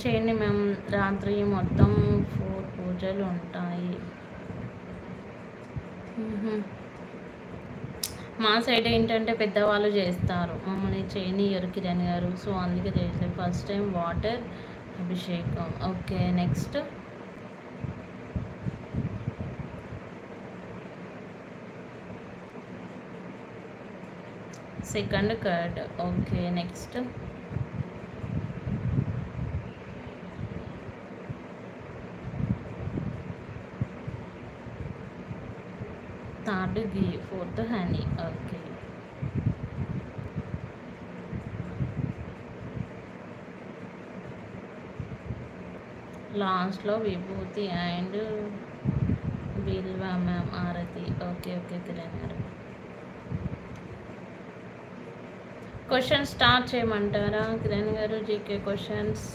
చేయండి మ్యామ్. రాత్రి మొత్తం 4 పూజలు ఉంటాయి. మా సైడ్ ఏంటంటే పెద్దవాళ్ళు చేస్తారు, మమ్మల్ని చేయనియరు కిరణ్ గారు. సో అందుకే చేశారు. ఫస్ట్ టైం వాటర్ అభిషేకం. Okay, next second curd. Okay, next third ghee, fourth honey. Okay, లాస్ట్లో విభూతి అండ్ బిల్వ మ్యామ్ ఆరతి. ఓకే ఓకే కిరణ్ గారు. క్వశ్చన్ స్టార్ట్ చేయమంటారా కిరణ్ గారు? GK questions.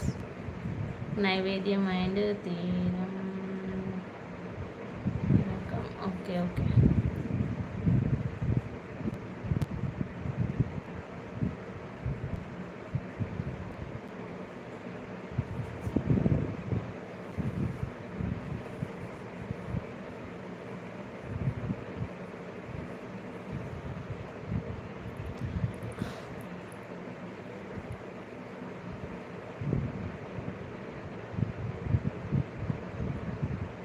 నైవేద్యం అండ్ తీరం. Okay okay.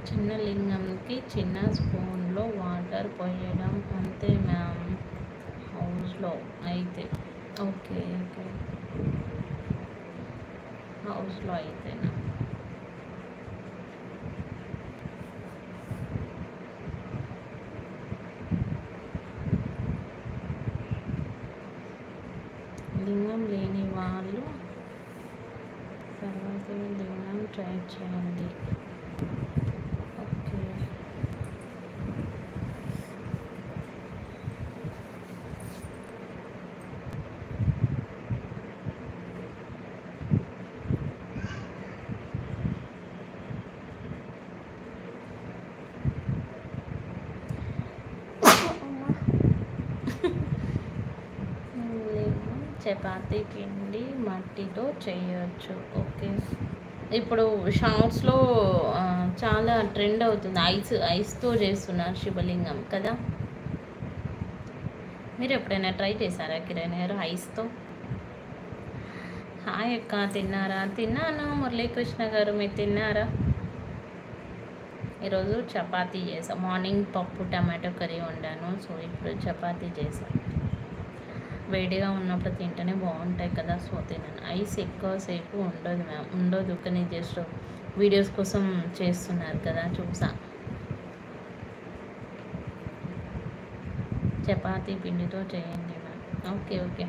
చిన్న లింగంకి చిన్న స్పూన్లో వాటర్ పోయడం అంతే మ్యామ్ హౌస్లో అయితే. ఓకే ఓకే, హౌస్లో అయితేనా? లింగం లేని వాళ్ళు తర్వాత లింగం ట్రై చేయండి. ఓకే, చపాతీ పిండి మట్టితో చేయొచ్చు. ఓకే, ఇప్పుడు షార్ట్స్లో చాలా ట్రెండ్ అవుతుంది, ఐస్తో చేస్తున్నారు శివలింగం కదా. మీరు ఎప్పుడైనా ట్రై చేశారా కిరణ్ గారు ఐస్తో? హాయ్ అక్క, తిన్నారా? తిన్నాను మురళీకృష్ణ గారు, మీరు తిన్నారా? ఈరోజు చపాతీ చేసాను. మార్నింగ్ పప్పు టమాటో కర్రీ వండాను, సో ఇప్పుడు చపాతీ చేశాను. వేడిగా ఉన్నప్పుడు తింటేనే బాగుంటాయి కదా, సో తిన్నాను. ఐస్ ఎక్కువసేపు ఉండదు మ్యామ్, ఉండదు, కానీ జస్ట్ వీడియోస్ కోసం చేస్తున్నారు కదా, చూసా. చపాతీ పిండితో చేయండి ma'am. Okay okay.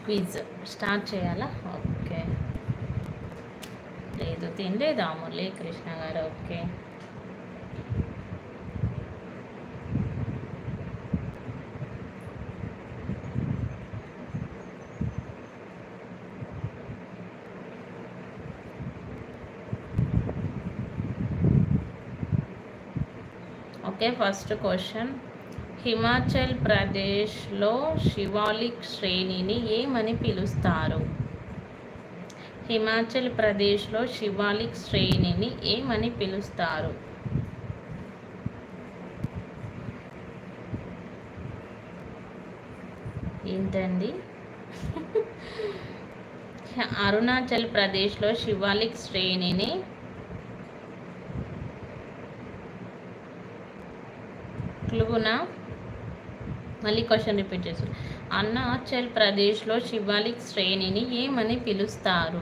Quiz start చేయాలా? ఓకే, లేదు తినలేదా మురళీకృష్ణ గారు? Okay, okay. First question, Himachal ప్రదేశ్లో శివాలిక్ శ్రేణిని ఏమని పిలుస్తారు? హిమాచల్ ప్రదేశ్లో శివాలిక్ శ్రేణిని ఏమని పిలుస్తారు? ఏంటండి? అరుణాచల్ ప్రదేశ్లో శివాలిక్ శ్రేణిని క్లుగునా? మళ్ళీ క్వశ్చన్ రిపీట్ చేస్తాను. అరుణాచల్ ప్రదేశ్లో శివాలిక్ శ్రేణిని ఏమని పిలుస్తారు?